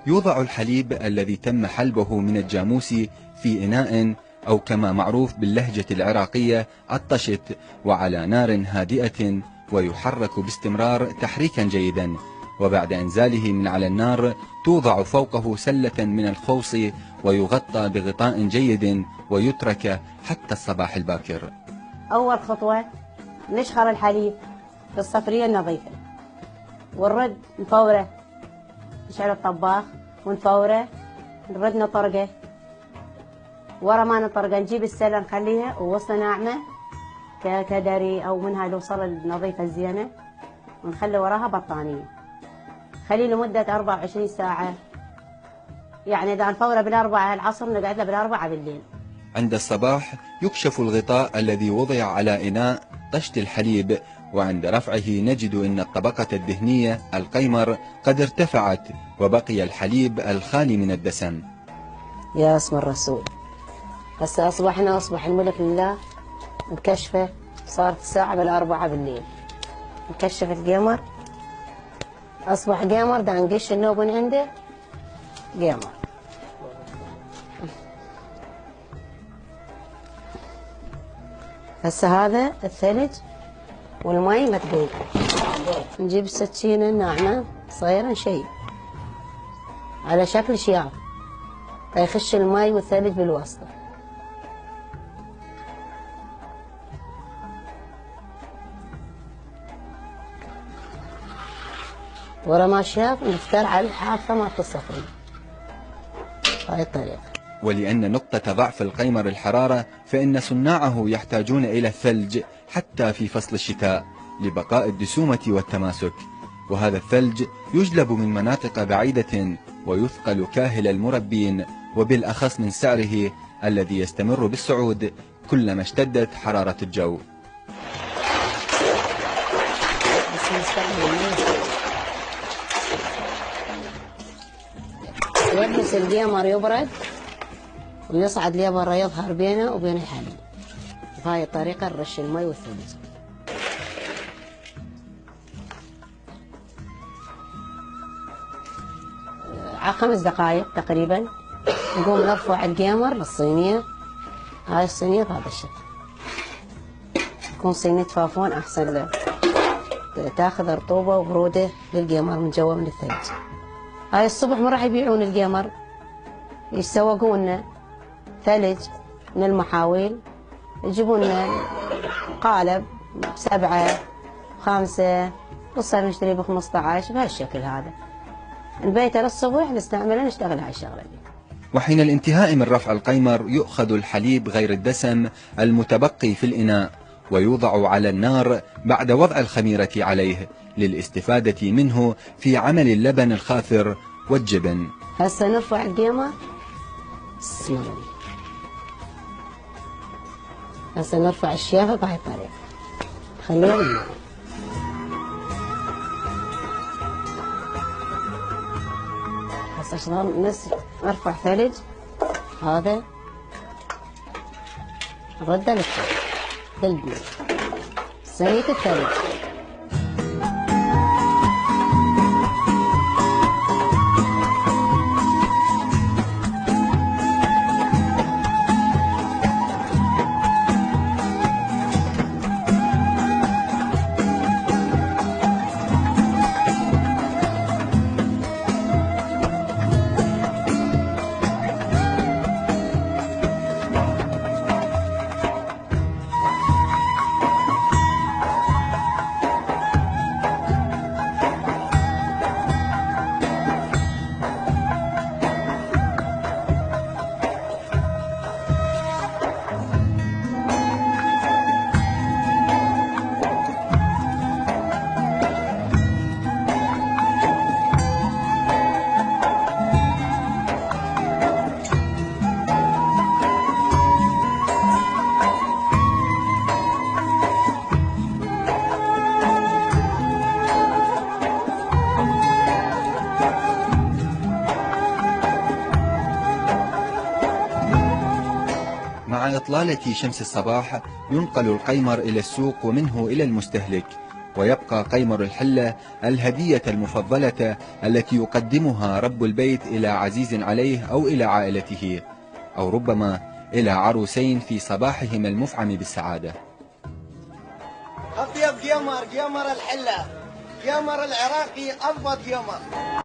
يوضع الحليب الذي تم حلبه من الجاموس في إناء أو كما معروف باللهجة العراقية الطشت، وعلى نار هادئة، ويحرك باستمرار تحريكا جيدا. وبعد إنزاله من على النار توضع فوقه سلة من الخوص ويغطى بغطاء جيد ويترك حتى الصباح الباكر. أول خطوة نشخر الحليب بالصفرية النظيفة ونرد نفوره، نشعل الطباخ ونفوره، نرد نطرقه. ورا ما نطرقه نجيب السلة نخليها ووسطها ناعمة كدري أو من هاي الوصلة النظيفة الزينة، ونخلي وراها بطانية خليه لمدة 24 ساعة. يعني إذا نفوره بالأربعة العصر نقعد له بالأربعة بالليل. عند الصباح يكشف الغطاء الذي وضع على إناء طشت الحليب، وعند رفعه نجد أن الطبقة الدهنية القيمر قد ارتفعت وبقي الحليب الخالي من الدسم. يا اسم الرسول، هسه أصبح الملك لله. نكشفه، صارت الساعة بالأربعة بالليل، نكشف القمر، أصبح قمر. دا نقش النوب من عنده قمر. هسه هذا الثلج والمي متقيل. نجيب السكينة الناعمة صغيرة نشيب على شكل شياط فيخش المي والثلج بالوسط. ورا ما شاف نفتر على الحافة مالت الصفري بهاي الطريقة. ولأن نقطة ضعف القيمر الحرارة، فإن صناعه يحتاجون إلى الثلج حتى في فصل الشتاء لبقاء الدسومة والتماسك، وهذا الثلج يجلب من مناطق بعيدة ويثقل كاهل المربين، وبالأخص من سعره الذي يستمر بالصعود كلما اشتدت حرارة الجو. يلبس القمر يبرد ويصعد لي برا يظهر بينه وبين الحليب. بهاي الطريقة نرش المي والثلج. على 5 دقائق تقريبا نقوم نرفع القمر للصينية. هاي الصينية بهذا الشكل، تكون صينية فافون أحسن له، تاخذ رطوبة وبرودة للقمر من جوا من الثلج. هاي الصبح من راح يبيعون القمر يسوقون ثلج من المحاويل، يجيبون قالب ب7 ب5 وصار نشتري ب15 بهالشكل هذا. نبيته للصبح نستعمله نشتغل هاي الشغلة دي. وحين الانتهاء من رفع القيمر يؤخذ الحليب غير الدسم المتبقي في الإناء ويوضع على النار بعد وضع الخميرة عليه للاستفادة منه في عمل اللبن الخاثر والجبن. هسه نرفع القمر. بسم الله. هسه نرفع الشيافة بهاي الطريقة، خليها بالنار. هسه شلون نرفع ثلج هذا نرده للبناء سرية الثلج. إطلالة شمس الصباح ينقل القيمر إلى السوق ومنه إلى المستهلك، ويبقى قيمر الحلة الهدية المفضلة التي يقدمها رب البيت إلى عزيز عليه أو إلى عائلته، أو ربما إلى عروسين في صباحهم المفعم بالسعادة. أطيب قمر قمر الحلة، قمر العراقي أضبط قمر.